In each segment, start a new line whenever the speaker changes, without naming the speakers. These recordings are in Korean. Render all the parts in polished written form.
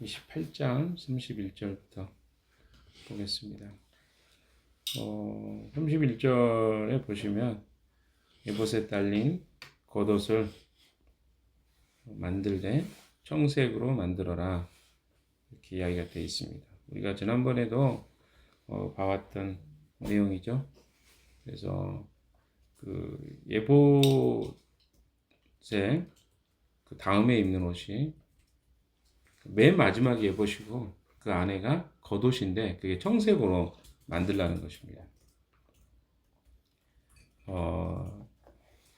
28장 31절부터 보겠습니다. 31절에 보시면 에봇에 달린 겉옷을 만들되 청색으로 만들어라, 이렇게 이야기가 되어 있습니다. 우리가 지난번에도 봐왔던 내용이죠. 그래서 그 에봇의 그 다음에 입는 옷이 맨 마지막에 에봇이고 그 안에가 겉옷인데 그게 청색으로 만들라는 것입니다.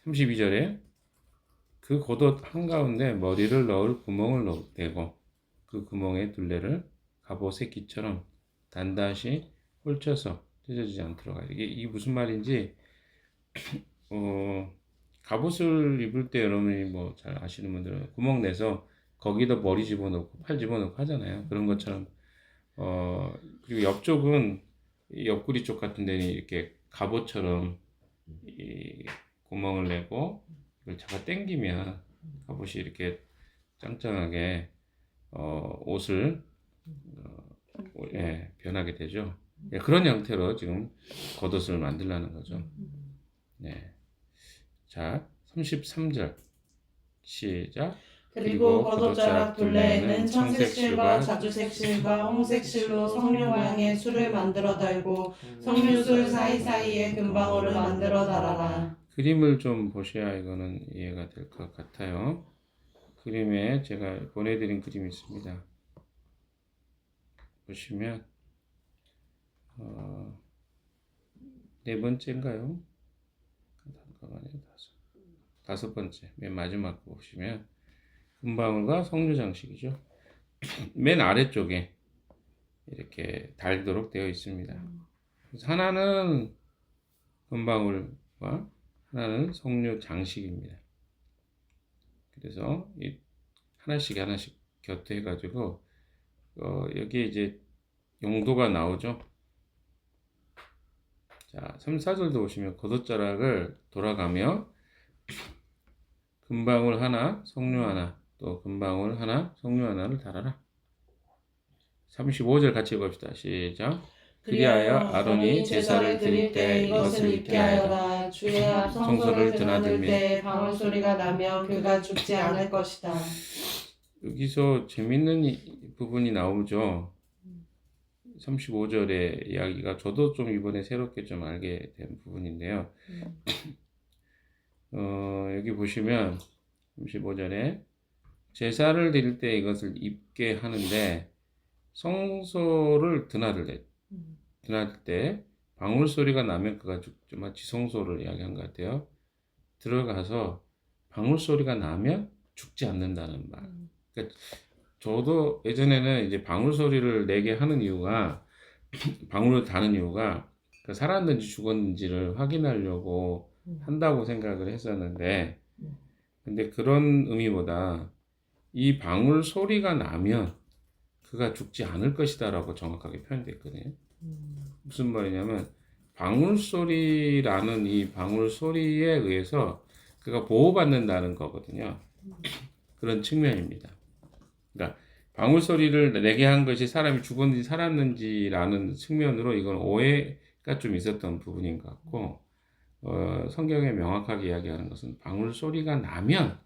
32절에 그 겉옷 한가운데 머리를 넣을 구멍을 내고 그 구멍에 둘레를 갑옷 새끼처럼 단단히 홀쳐서 찢어지지 않도록 하라. 이게 무슨 말인지 갑옷을 입을 때 여러분이 뭐 잘 아시는 분들은 구멍 내서 거기다 머리 집어넣고 팔 집어넣고 하잖아요. 그런 것처럼 그리고 옆쪽은 옆구리 쪽 같은 데는 이렇게 갑옷처럼 이 구멍을 내고 이걸 잡아 당기면 갑옷이 이렇게 짱짱하게 옷을 변하게 되죠. 그런 형태로 지금 겉옷을 만들라는 거죠. 네. 자, 33절 시작.
그리고 겉옷자락 둘레에는 청색 실과 자주색 실과 홍색 실로 석류 모양의 술을 만들어 달고 석류술 사이사이에 금방울을 만들어 달아라.
그림을 좀 보셔야 이거는 이해가 될 것 같아요. 그림에 제가 보내드린 그림이 있습니다. 보시면 네 번째인가요? 다섯 번째 맨 마지막 거 보시면 금방울과 석류 장식이죠. 맨 아래쪽에 이렇게 달도록 되어 있습니다. 그래서 하나는 금방울과 하나는 석류 장식입니다. 그래서 하나씩 곁에 해가지고 여기 이제 용도가 나오죠. 자, 3, 4절도 보시면 겉옷자락을 돌아가며 금방울 하나, 석류 하나, 또 금방울 하나, 석류 하나를 달아라. 35절 같이 읽읍시다. 시작. 그리하여 아론이 제사를 드릴 때 이것을 입게 하여라.
주의 앞 성소를 드나들 때 방울 소리가 나면 그가 죽지 않을 것이다.
여기서 재밌는 부분이 나오죠. 35절의 이야기가 저도 좀 이번에 새롭게 좀 알게 된 부분인데요. 여기 보시면 35절에 제사를 드릴 때 이것을 입게 하는데 성소를 드나들 때 방울 소리가 나면 그가 죽지. 마치 성소를 이야기한 것 같아요. 들어가서 방울 소리가 나면 죽지 않는다는 말. 그러니까 저도 예전에는 이제 방울 소리를 내게 하는 이유가 방울을 다는 이유가 살았는지 죽었는지를 확인하려고 한다고 생각을 했었는데, 근데 그런 의미보다 이 방울 소리가 나면 그가 죽지 않을 것이다라고 정확하게 표현됐거든요. 무슨 말이냐면 방울 소리라는 이 방울 소리에 의해서 그가 보호받는다는 거거든요. 그런 측면입니다. 그러니까 방울 소리를 내게 한 것이 사람이 죽었는지 살았는지라는 측면으로 이건 오해가 좀 있었던 부분인 것 같고, 성경에 명확하게 이야기하는 것은 방울 소리가 나면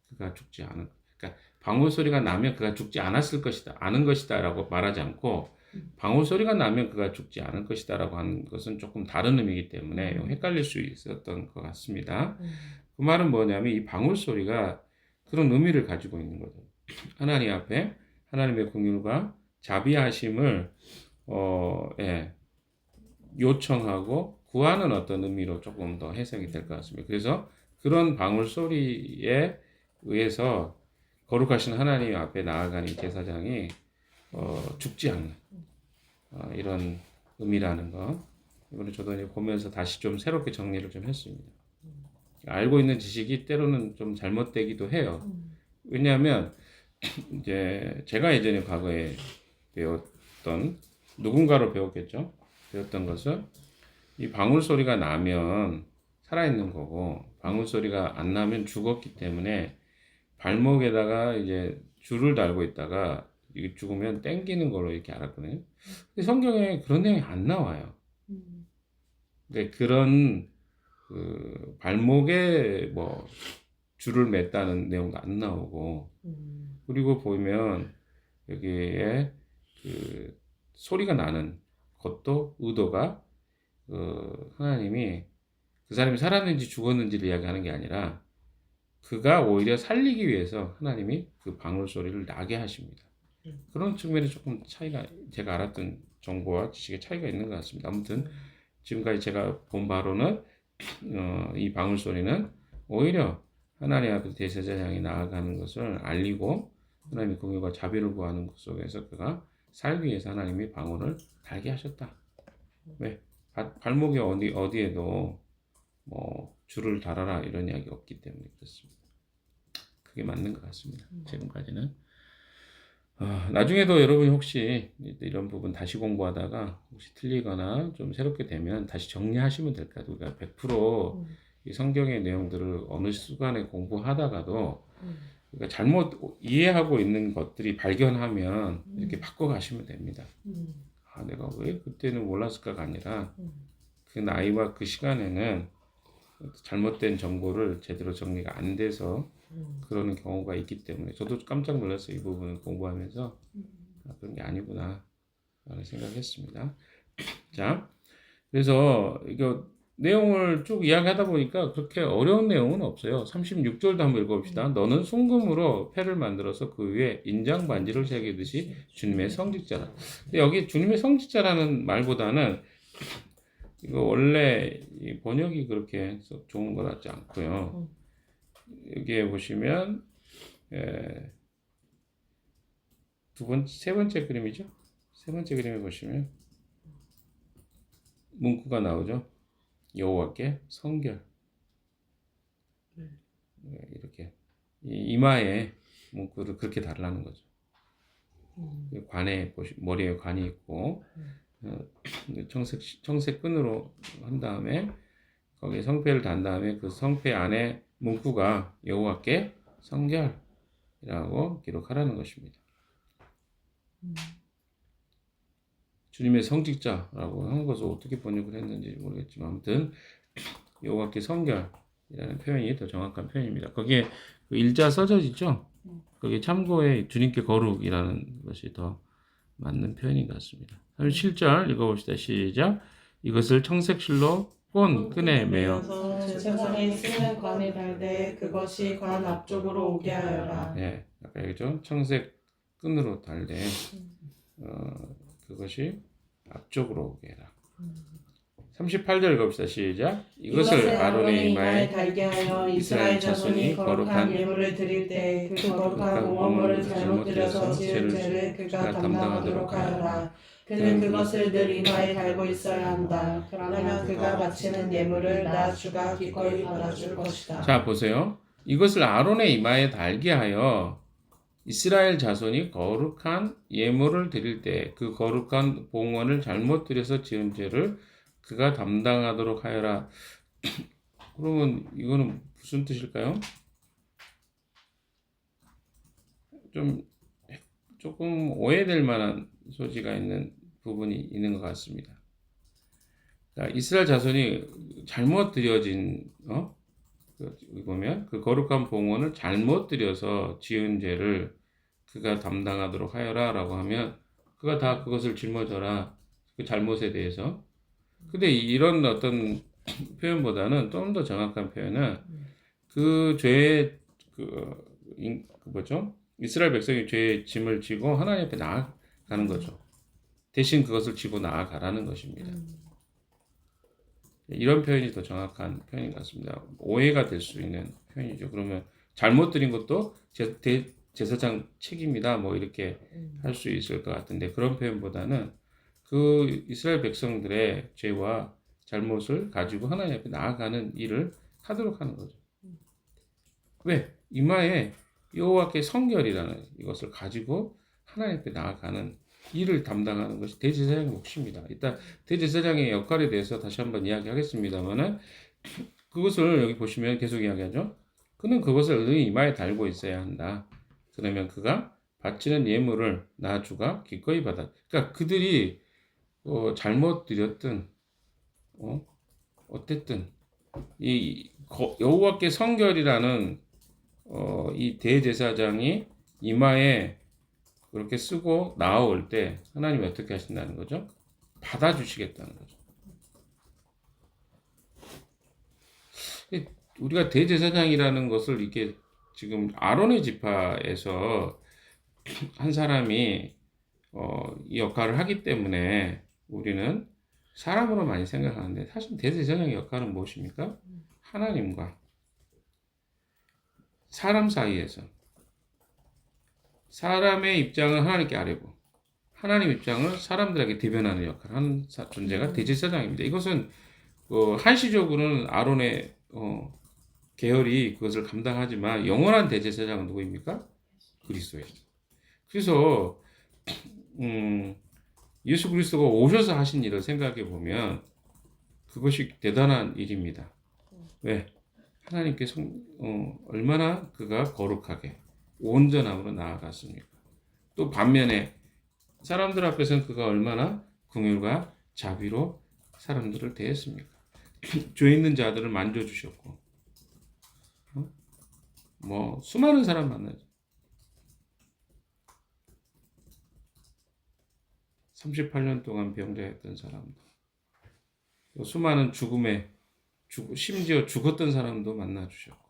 그가 죽지 않을, 그러니까 방울 소리가 나면 그가 죽지 않았을 것이다, 않은 것이다라고 말하지 않고 방울 소리가 나면 그가 죽지 않을 것이다라고 하는 것은 조금 다른 의미이기 때문에 헷갈릴 수 있었던 것 같습니다. 그 말은 뭐냐면 이 방울 소리가 그런 의미를 가지고 있는 거죠. 하나님 앞에 하나님의 긍휼과 자비하심을 요청하고 구하는 어떤 의미로 조금 더 해석이 될 것 같습니다. 그래서 그런 방울 소리에 의해서 거룩하신 하나님 앞에 나아가는 제사장이 죽지 않는 이런 의미라는 거. 이거를 저도 이제 보면서 다시 좀 새롭게 정리를 좀 했습니다. 알고 있는 지식이 때로는 좀 잘못되기도 해요. 왜냐하면 이제 제가 예전에 과거에 배웠던 누군가로 배웠겠죠. 배웠던 것은 이 방울 소리가 나면 살아있는 거고 방울 소리가 안 나면 죽었기 때문에 발목에다가 이제 줄을 달고 있다가 이게 죽으면 땡기는 걸로 이렇게 알았거든요. 근데 성경에 그런 내용이 안 나와요. 근데 그런 그 발목에 뭐 줄을 맸다는 내용도 안 나오고, 그리고 보면 여기에 그 소리가 나는 것도 의도가 그 하나님이 그 사람이 살았는지 죽었는지를 이야기하는 게 아니라 그가 오히려 살리기 위해서 하나님이 그 방울 소리를 나게 하십니다. 그런 측면에 조금 차이가, 제가 알았던 정보와 지식의 차이가 있는 것 같습니다. 아무튼 지금까지 제가 본 바로는 이 방울 소리는 오히려 하나님 앞에 대제사장이 나아가는 것을 알리고 하나님의 공의와 자비를 구하는 것 속에서 그가 살기 위해서 하나님이 방울을 달게 하셨다. 왜? 발목에 어디에도 뭐 줄을 달아라 이런 이야기 없기 때문에 그렇습니다. 그게 맞는 것 같습니다. 지금까지는. 나중에도 여러분이 혹시 이런 부분 다시 공부하다가 혹시 틀리거나 좀 새롭게 되면 다시 정리하시면 될 것 같아요. 그러니까 100%이 성경의 내용들을 어느 순간에 공부하다가도 그러니까 잘못 이해하고 있는 것들이 발견하면 이렇게 바꿔가시면 됩니다. 내가 왜 그때는 몰랐을까가 아니라 그 나이와 그 시간에는 잘못된 정보를 제대로 정리가 안 돼서 그러는 경우가 있기 때문에 저도 깜짝 놀랐어요. 이 부분을 공부하면서 그런 게 아니구나 라는 생각했습니다. 자, 그래서 이거 내용을 쭉 이야기하다 보니까 그렇게 어려운 내용은 없어요. 36절도 한번 읽어봅시다. 너는 순금으로 패를 만들어서 그 위에 인장 반지를 새기듯이 주님의 성직자라. 근데 여기 주님의 성직자라는 말보다는 이거 원래 이 번역이 그렇게 좋은 것 같지 않고요. 여기에 보시면 세 번째 그림이죠. 세 번째 그림에 보시면 문구가 나오죠. 여호와께 성결. 이렇게 이마에 문구를 그렇게 달라는 거죠. 관에 머리에 관이 있고 청색 끈으로 한 다음에 거기에 성패를 단 다음에 그 성패 안에 문구가 여호와께 성결이라고 기록하라는 것입니다. 주님의 성직자라고 한 것을 어떻게 번역을 했는지 모르겠지만 아무튼 여호와께 성결이라는 표현이 더 정확한 표현입니다. 거기에 그 일자 써져 있죠. 거기에 참고에 주님께 거룩이라는 것이 더 맞는 표현인 것 같습니다. 37절 읽어봅시다. 시작. 이것을 청색실로 꼰 끈에 매어
제사장이 쓰는 관에 달되 그것이 관 앞쪽으로 오게 하여라.
네, 아까 얘기죠. 청색 끈으로 달되 그것이 앞쪽으로 오게 해라. 38절 읽어봅시다. 시작. 이것을 아론의 이마에
달게 하여 이스라엘 자손이 거룩한 예물을 드릴 때 그 거룩한 공헌물을 잘못 드려서 지은 죄를 그가 담당하도록 하여라. 그는 그것을 늘 이마에 달고 있어야 한다. 그러면 그가 바치는 예물을 나 주가 기꺼이 받아줄 것이다.
자, 보세요. 이것을 아론의 이마에 달게 하여 이스라엘 자손이 거룩한 예물을 드릴 때 그 거룩한 봉헌을 잘못 드려서 지은 죄를 그가 담당하도록 하여라. 그러면 이거는 무슨 뜻일까요? 조금 오해될 만한 소지가 있는 부분이 있는 것 같습니다. 자, 이스라엘 자손이 잘못 드려진 보면 그 거룩한 봉헌을 잘못 드려서 지은 죄를 그가 담당하도록 하여라라고 하면 그가 다 그것을 짊어져라. 그 잘못에 대해서. 근데 이런 어떤 표현보다는 좀 더 정확한 표현은 그 죄의 뭐죠? 이스라엘 백성이 죄의 짐을 지고 하나님 앞에 나아가는 거죠. 대신 그것을 지고 나아가라는 것입니다. 이런 표현이 더 정확한 표현인 것 같습니다. 오해가 될 수 있는 표현이죠. 그러면 잘못 드린 것도 제사장 책임이다. 뭐 이렇게 할 수 있을 것 같은데 그런 표현보다는 그 이스라엘 백성들의 죄와 잘못을 가지고 하나님 앞에 나아가는 일을 하도록 하는 거죠. 왜? 이마에 여호와께 성결이라는 이것을 가지고 하나님 앞에 나아가는 일을 담당하는 것이 대제사장의 몫입니다. 이따 대제사장의 역할에 대해서 다시 한번 이야기하겠습니다만은 그것을 여기 보시면 계속 이야기하죠. 그는 그것을 의 이마에 달고 있어야 한다. 그러면 그가 바치는 예물을 나 주가 기꺼이 받아. 그러니까 그들이 잘못 드렸든 어쨌든 이 여호와께 성결이라는 이 대제사장이 이마에 그렇게 쓰고 나올 때 하나님이 어떻게 하신다는 거죠? 받아주시겠다는 거죠. 우리가 대제사장이라는 것을 이렇게 지금 아론의 지파에서 한 사람이 이 역할을 하기 때문에 우리는 사람으로 많이 생각하는데 사실 대제사장의 역할은 무엇입니까? 하나님과 사람 사이에서 사람의 입장을 하나님께 아뢰고 하나님 입장을 사람들에게 대변하는 역할을 하는 존재가 대제사장입니다. 이것은 한시적으로는 아론의 계열이 그것을 감당하지만 영원한 대제사장은 누구입니까? 그리스도입니다. 그래서 예수 그리스도가 오셔서 하신 일을 생각해 보면 그것이 대단한 일입니다. 왜? 하나님께 얼마나 그가 거룩하게 온전함으로 나아갔습니까? 또 반면에 사람들 앞에서는 그가 얼마나 긍휼과 자비로 사람들을 대했습니까? 죄 있는 자들을 만져주셨고 수많은 사람 만나죠. 38년 동안 병자였던 사람도 수많은 심지어 죽었던 사람도 만나주셨고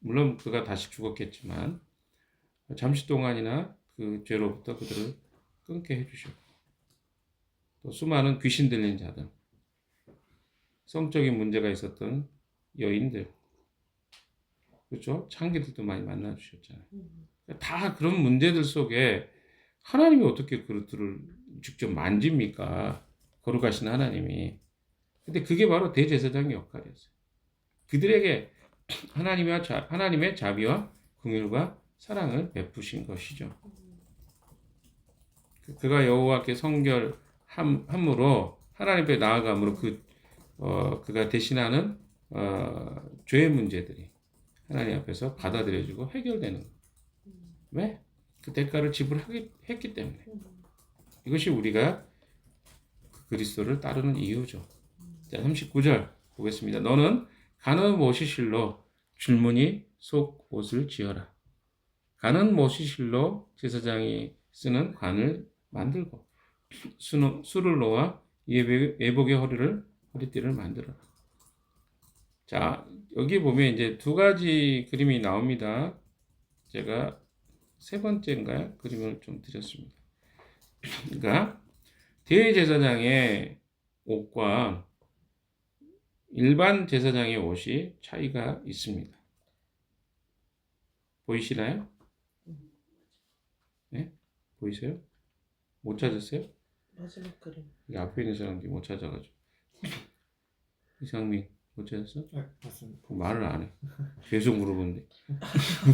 물론 그가 다시 죽었겠지만 잠시 동안이나 그 죄로부터 그들을 끊게 해주셨고 또 수많은 귀신 들린 자들 성적인 문제가 있었던 여인들 그렇죠? 창기들도 많이 만나주셨잖아요. 다 그런 문제들 속에 하나님이 어떻게 그들을 직접 만집니까? 거룩하신 하나님이. 근데 그게 바로 대제사장의 역할이었어요. 그들에게 하나님의 자비와 긍휼과 사랑을 베푸신 것이죠. 그가 여호와께 성결함으로 하나님 앞에 나아감으로 그가 대신하는 죄의 문제들이 하나님 앞에서 받아들여지고 해결되는 거예요. 왜? 그 대가를 지불했기 때문에. 이것이 우리가 그리스도를 따르는 이유죠. 자, 39절 보겠습니다. 너는 가는 모시실로 줄무늬 속 옷을 지어라. 가는 모시실로 제사장이 쓰는 관을 만들고 수를 놓아 예복의 허리띠를 만들어라. 자, 여기 보면 이제 두 가지 그림이 나옵니다. 제가 세 번째인가요? 그림을 좀 드렸습니다. 그러니까 대제사장의 옷과 일반 제사장의 옷이 차이가 있습니다. 보이시나요? 네? 보이세요? 못 찾았어요?
마지막 그림.
여기 앞에 있는 사람들이 못 찾아가지고. 이상민 못 찾았어?
네, 맞습니다.
말을 안 해. 계속 물어보는데.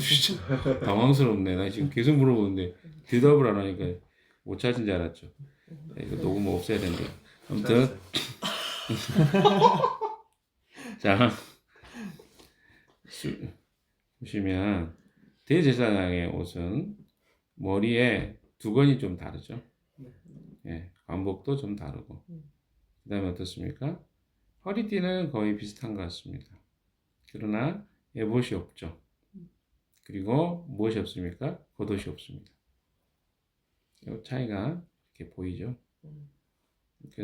진짜 당황스럽네. 나 지금 계속 물어보는데 대답을 안 하니까 못 찾은 줄 알았죠. 이거 녹음 없애야 된대. 아무튼 자 보시면 대제사장의 옷은 머리에 두건이 좀 다르죠. 예, 관복도 좀 다르고 그 다음에 어떻습니까? 허리띠는 거의 비슷한 것 같습니다. 그러나 에봇이 없죠. 그리고 무엇이 없습니까? 겉옷이 없습니다. 이 차이가 이렇게 보이죠.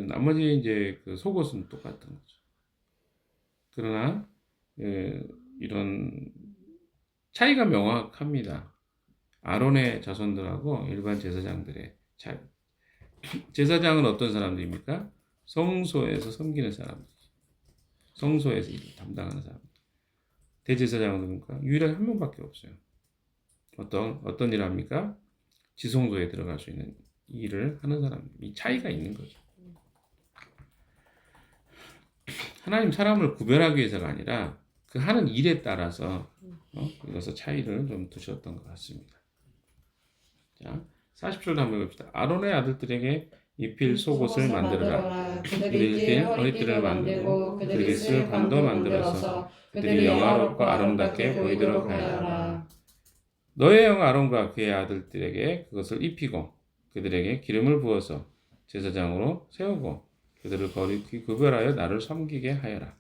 나머지 이제 그 속옷은 똑같은 거죠. 그러나 이런 차이가 명확합니다. 아론의 자손들하고 일반 제사장들의 차이. 제사장은 어떤 사람들입니까? 성소에서 섬기는 사람들. 성소에서 일을 담당하는 사람. 대제사장은 누굽니까? 유일하게 한 명밖에 없어요. 어떤 일을 합니까? 지성소에 들어갈 수 있는 일을 하는 사람. 이 차이가 있는 거죠. 하나님 사람을 구별하기 위해서가 아니라 그 하는 일에 따라서 이것을 차이를 좀 두셨던 것 같습니다. 자, 40절도 한번 봅시다. 아론의 아들들에게 입힐 속옷을 만들어라. 그들이 입힐 허리띠를 만들고 그들이 쓸 관도 만들어서 그들이 영화롭고 아름답게 보이도록 하여라. 너의 형 아론과 그의 아들들에게 그것을 입히고 그들에게 기름을 부어서 제사장으로 세우고 그들을 거룩히 구별하여 나를 섬기게 하여라.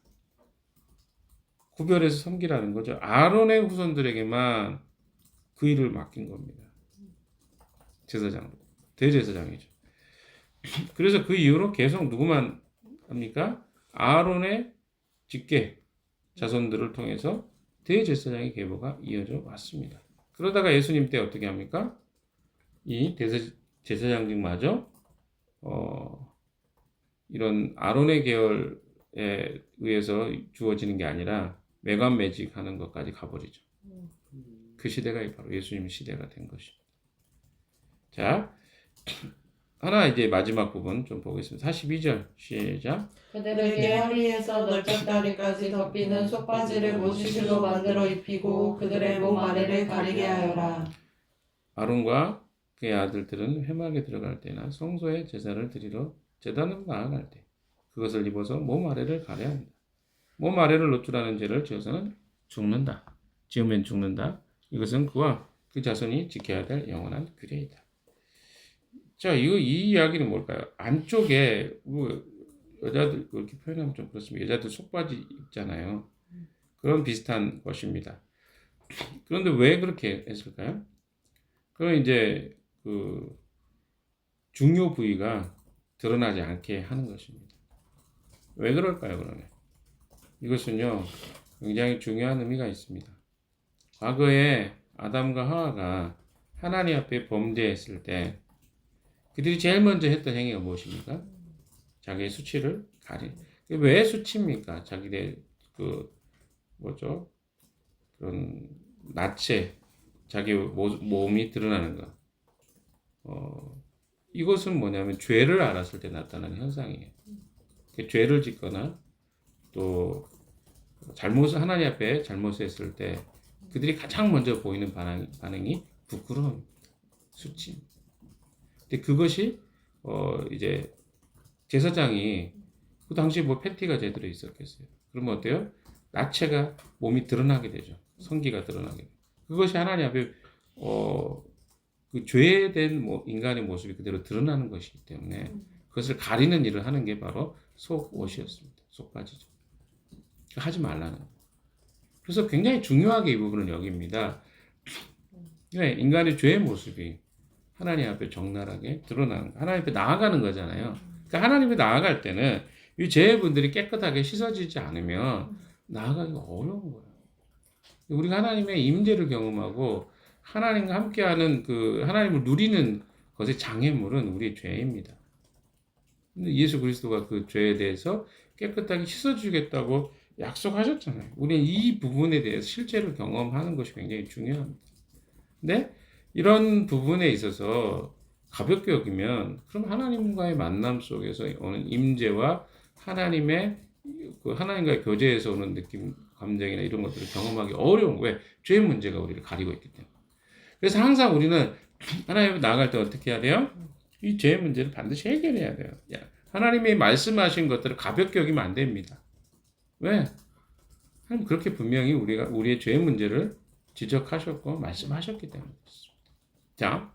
구별해서 섬기라는 거죠. 아론의 후손들에게만 그 일을 맡긴 겁니다. 제사장, 대제사장이죠. 그래서 그 이후로 계속 누구만 합니까? 아론의 직계 자손들을 통해서 대제사장의 계보가 이어져 왔습니다. 그러다가 예수님 때 어떻게 합니까? 이 제사장직마저 이런 아론의 계열에 의해서 주어지는 게 아니라 매관매직하는 것까지 가버리죠. 그 시대가 바로 예수님 시대가 된 것입니다. 자, 하나 이제 마지막 부분 좀 보겠습니다. 42절 시작.
그들에게 허리에서 널쩍다리까지 덮이는 속바지를 모시실로 만들어 입히고 그들의 몸 아래를 가리게 하여라.
아론과 그의 아들들은 회막에 들어갈 때나 성소에 제사를 드리러 제단으로 나아갈 때 그것을 입어서 몸 아래를 가려야 합니다. 몸 아래를 노출하는 죄를 지어서는 죽는다. 지으면 죽는다. 이것은 그와 그 자손이 지켜야 될 영원한 규례이다. 자, 이 이야기는 뭘까요? 안쪽에 여자들 그렇게 표현하면 좀 그렇습니다. 여자들 속바지 입잖아요. 그런 비슷한 것입니다. 그런데 왜 그렇게 했을까요? 그럼 이제 그 중요 부위가 드러나지 않게 하는 것입니다. 왜 그럴까요, 그러면? 이것은요, 굉장히 중요한 의미가 있습니다. 과거에 아담과 하와가 하나님 앞에 범죄했을 때 그들이 제일 먼저 했던 행위가 무엇입니까? 자기의 수치를 가리. 왜 수치입니까? 자기의 그런 나체, 자기 몸이 드러나는 것. 이것은 뭐냐면 죄를 알았을 때 나타나는 현상이에요. 죄를 짓거나 또 하나님 앞에 잘못을 했을 때 그들이 가장 먼저 보이는 반응이 부끄러움입니다. 수치. 근데 그것이 이제 제사장이 그 당시 뭐 팬티가 제대로 있었겠어요. 그러면 어때요? 나체가 몸이 드러나게 되죠. 성기가 드러나게 돼요. 그것이 하나님 앞에 그 죄된 인간의 모습이 그대로 드러나는 것이기 때문에 그것을 가리는 일을 하는 게 바로 속옷이었습니다. 속바지죠. 하지 말라는. 그래서 굉장히 중요하게 이 부분을 여깁니다. 인간의 죄의 모습이 하나님 앞에 적나라하게 드러나는, 하나님 앞에 나아가는 거잖아요. 그러니까 하나님 앞에 나아갈 때는 이 죄분들이 깨끗하게 씻어지지 않으면 나아가기가 어려운 거예요. 우리가 하나님의 임재를 경험하고 하나님과 함께하는 그 하나님을 누리는 것의 장애물은 우리의 죄입니다. 근데 예수 그리스도가 그 죄에 대해서 깨끗하게 씻어주겠다고 약속하셨잖아요. 우리는 이 부분에 대해서 실제로 경험하는 것이 굉장히 중요합니다. 근데 이런 부분에 있어서 가볍게 여기면 그럼 하나님과의 만남 속에서 오는 임재와 하나님과의 교제에서 오는 느낌, 감정이나 이런 것들을 경험하기 어려운 거예요. 왜? 죄의 문제가 우리를 가리고 있기 때문에. 그래서 항상 우리는 하나님 앞에 나아갈 때 어떻게 해야 돼요? 이 죄의 문제를 반드시 해결해야 돼요. 하나님이 말씀하신 것들을 가볍게 여기면 안 됩니다. 왜? 하나님 그렇게 분명히 우리의 죄의 문제를 지적하셨고 말씀하셨기 때문에 그렇습니다. 자,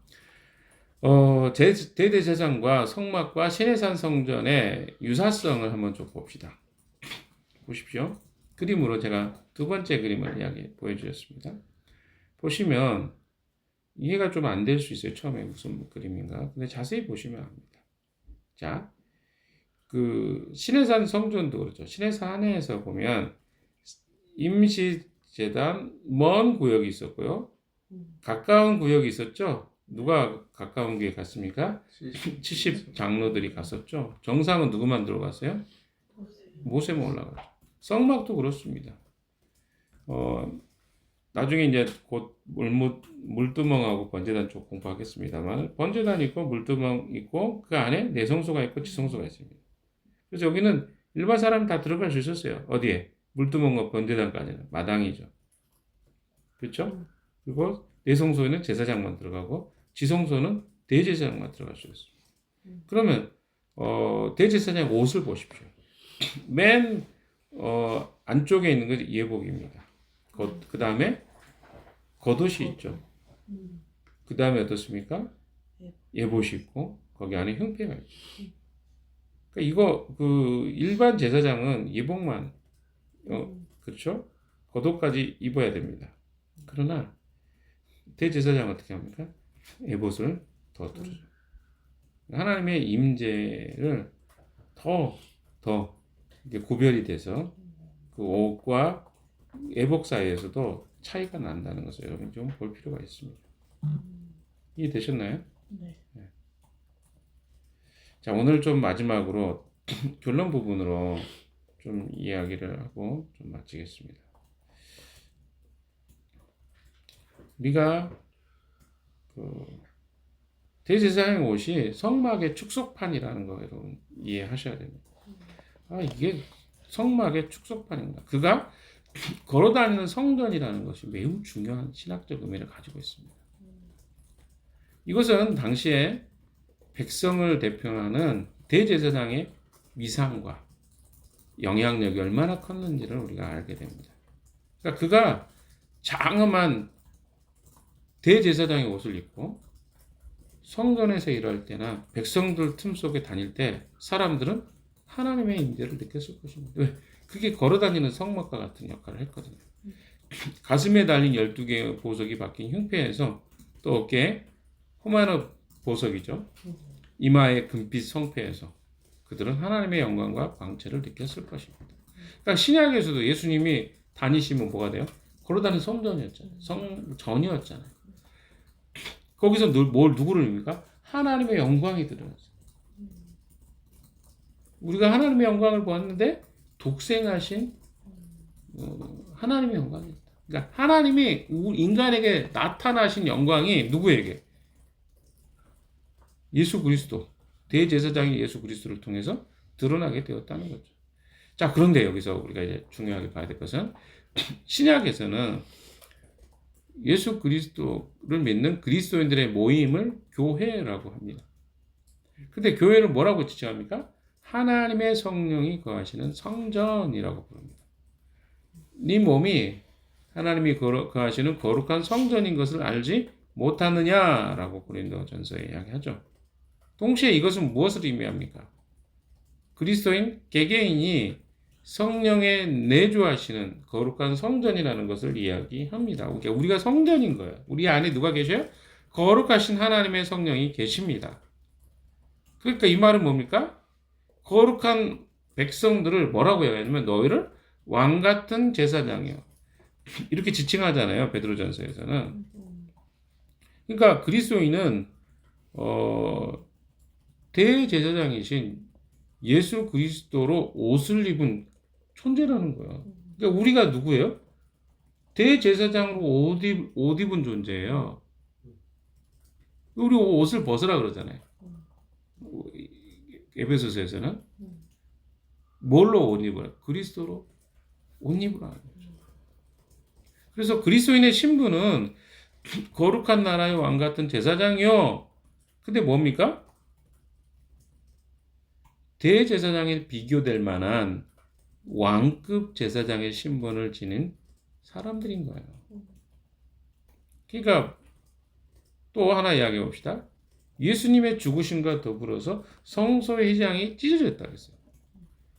대대제사장과 성막과 시내산 성전의 유사성을 한번 좀 봅시다. 보십시오. 그림으로 제가 두 번째 그림을 보여주셨습니다. 보시면 이해가 좀 안 될 수 있어요. 처음에 무슨 그림인가. 근데 자세히 보시면 압니다. 자, 그 시내산 성전도 그렇죠. 시내산에서 보면 임시제단 먼 구역이 있었고요. 가까운 구역이 있었죠. 누가 가까운 구역에 갔습니까? 70 장로들이 갔었죠. 정상은 누구만 들어갔어요? 모세만 올라갔죠. 성막도 그렇습니다. 나중에 이제 곧 물두멍하고 번제단 쪽 공부하겠습니다만 번제단 있고 물두멍 있고 그 안에 내성소가 있고 지성소가 있습니다. 그래서 여기는 일반 사람 다 들어갈 수 있었어요. 어디에? 물두멍과 번제단까지는 마당이죠. 그렇죠? 그리고 내성소에는 제사장만 들어가고 지성소는 대제사장만 들어갈 수 있어요. 그러면 대제사장 옷을 보십시오. 맨 안쪽에 있는 것이 예복입니다. 그 다음에 겉옷이 있죠. 그 다음에 어떻습니까? 예봇이 있고 거기 안에 형패가 있죠. 그러니까 이거 그 일반 제사장은 예복만 그렇죠? 겉옷까지 입어야 됩니다. 그러나 대제사장 어떻게 합니까? 예봇을 더 두르죠. 하나님의 임재를 더 이게 구별이 돼서 그 옷과 예복 사이에서도 차이가 난다는 것을 여러분 좀 볼 필요가 있습니다. 이해되셨나요?
네.
자, 오늘 좀 마지막으로 결론 부분으로 좀 이야기를 하고 좀 마치겠습니다. 우리가 그 대제사장의 옷이 성막의 축소판이라는 거 여러분 이해하셔야 됩니다. 아, 이게 성막의 축소판인가? 그가 걸어다니는 성전이라는 것이 매우 중요한 신학적 의미를 가지고 있습니다. 이것은 당시에 백성을 대표하는 대제사장의 위상과 영향력이 얼마나 컸는지를 우리가 알게 됩니다. 그러니까 그가 장엄한 대제사장의 옷을 입고 성전에서 일할 때나 백성들 틈 속에 다닐 때 사람들은 하나님의 임재를 느꼈을 것입니다. 왜? 그게 걸어다니는 성막과 같은 역할을 했거든요. 가슴에 달린 12개의 보석이 박힌 흉패에서 또 어깨에 호마노 보석이죠. 이마의 금빛 성패에서 그들은 하나님의 영광과 광채를 느꼈을 것입니다. 그러니까 신약에서도 예수님이 다니시면 뭐가 돼요? 걸어다니는 성전이었잖아요. 성전이었잖아요. 거기서 누구를 입니까? 하나님의 영광이 드러났어요. 우리가 하나님의 영광을 보았는데 독생하신 하나님의 영광이었다. 그러니까 하나님이 인간에게 나타나신 영광이 누구에게? 예수 그리스도, 대제사장인 예수 그리스도를 통해서 드러나게 되었다는 거죠. 자, 그런데 여기서 우리가 이제 중요하게 봐야 될 것은 신약에서는 예수 그리스도를 믿는 그리스도인들의 모임을 교회라고 합니다. 근데 교회를 뭐라고 지칭합니까? 하나님의 성령이 거하시는 성전이라고 부릅니다. 네 몸이 하나님이 거하시는 거룩한 성전인 것을 알지 못하느냐라고 고린도전서에 이야기하죠. 동시에 이것은 무엇을 의미합니까? 그리스도인 개개인이 성령에 내주하시는 거룩한 성전이라는 것을 이야기합니다. 그러니까 우리가 성전인 거예요. 우리 안에 누가 계셔요? 거룩하신 하나님의 성령이 계십니다. 그러니까 이 말은 뭡니까? 거룩한 백성들을 뭐라고 이야기하냐면 너희를 왕 같은 제사장이요. 이렇게 지칭하잖아요. 베드로전서에서는. 그러니까 그리스도인은 대제사장이신 예수 그리스도로 옷을 입은 존재라는 거야. 그러니까 우리가 누구예요? 대제사장으로 옷 입은 존재예요. 우리 옷을 벗으라 그러잖아요. 에베소서에서는 뭘로 옷 입으라? 그리스도로 옷 입으라. 그래서 그리스도인의 신분은 거룩한 나라의 왕 같은 제사장이요. 근데 뭡니까? 대제사장에 비교될 만한 왕급 제사장의 신분을 지닌 사람들인 거예요. 그러니까 또 하나 이야기해 봅시다. 예수님의 죽으심과 더불어서 성소의 휘장이 찢어졌다 그랬어요.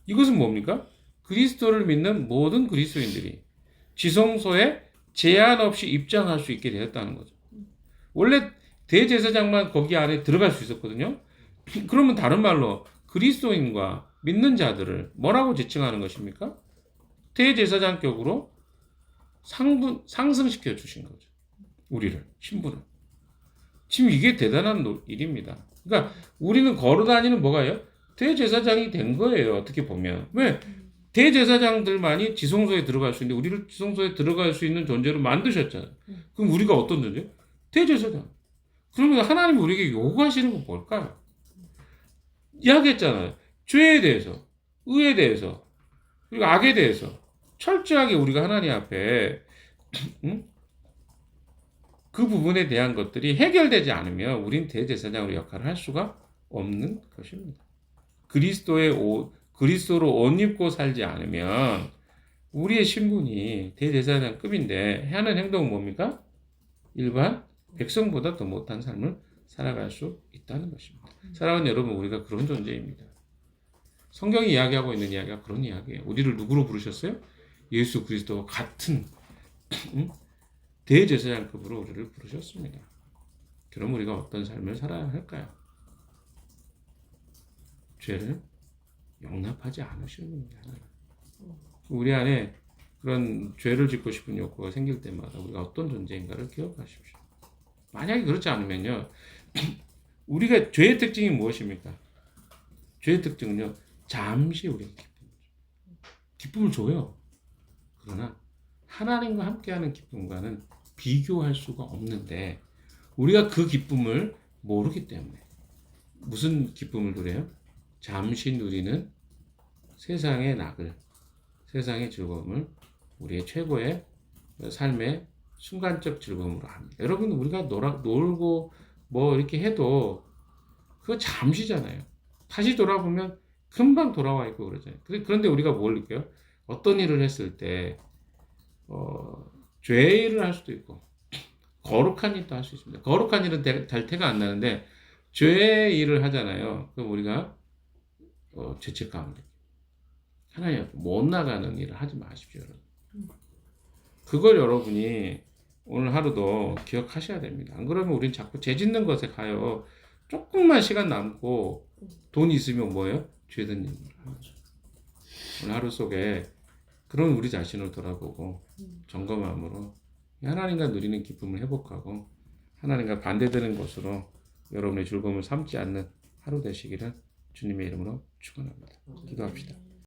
이것은 뭡니까? 그리스도를 믿는 모든 그리스도인들이 지성소에 제한 없이 입장할 수 있게 되었다는 거죠. 원래 대제사장만 거기 안에 들어갈 수 있었거든요. 그러면 다른 말로 그리스도인과 믿는 자들을 뭐라고 지칭하는 것입니까? 대제사장격으로 상승시켜 주신 거죠. 우리를, 신분을. 지금 이게 대단한 일입니다. 그러니까 우리는 걸어다니는 뭐가요? 대제사장이 된 거예요. 어떻게 보면. 왜? 대제사장들만이 지성소에 들어갈 수 있는데 우리를 지성소에 들어갈 수 있는 존재로 만드셨잖아요. 그럼 우리가 어떤 존재? 대제사장. 그러면 하나님이 우리에게 요구하시는 건 뭘까요? 이야기했잖아요. 죄에 대해서, 의에 대해서, 그리고 악에 대해서 철저하게 우리가 하나님 앞에 그 부분에 대한 것들이 해결되지 않으면 우린 대제사장으로 역할을 할 수가 없는 것입니다. 그리스도로 옷 입고 살지 않으면 우리의 신분이 대제사장급인데 하는 행동은 뭡니까? 일반 백성보다 더 못한 삶을 살아갈 수 있다는 것입니다. 사랑하는 여러분, 우리가 그런 존재입니다. 성경이 이야기하고 있는 이야기가 그런 이야기예요. 우리를 누구로 부르셨어요? 예수 그리스도와 같은 대제사장급으로 우리를 부르셨습니다. 그럼 우리가 어떤 삶을 살아야 할까요? 죄를 용납하지 않으시는 겁니다. 우리 안에 그런 죄를 짓고 싶은 욕구가 생길 때마다 우리가 어떤 존재인가를 기억하십시오. 만약에 그렇지 않으면요, 우리가 죄의 특징이 무엇입니까? 죄의 특징은요, 잠시 우리가 기쁨을 줘요. 그러나 하나님과 함께하는 기쁨과는 비교할 수가 없는데 우리가 그 기쁨을 모르기 때문에 무슨 기쁨을 누려요? 잠시 누리는 세상의 낙을, 세상의 즐거움을 우리의 최고의 삶의 순간적 즐거움으로 합니다. 여러분, 우리가 놀고 뭐 이렇게 해도 그거 잠시잖아요. 다시 돌아보면 금방 돌아와 있고 그러잖아요. 그런데 우리가 뭘 느껴요? 어떤 일을 했을 때 죄의 일을 할 수도 있고 거룩한 일도 할 수 있습니다. 거룩한 일은 잘 태가 안 나는데 죄의 일을 하잖아요. 그럼 우리가 죄책감을 느껴요. 하나님 앞에 못 나가는 일을 하지 마십시오, 여러분. 그걸 여러분이 오늘 하루도 기억하셔야 됩니다. 안 그러면 우린 자꾸 죄 짓는 것에 가요. 조금만 시간 남고 돈 있으면 뭐예요? 죄든 일을 하죠. 오늘 하루 속에 그런 우리 자신을 돌아보고 점검함으로 하나님과 누리는 기쁨을 회복하고 하나님과 반대되는 것으로 여러분의 즐거움을 삼지 않는 하루 되시기를 주님의 이름으로 축원합니다. 기도합시다.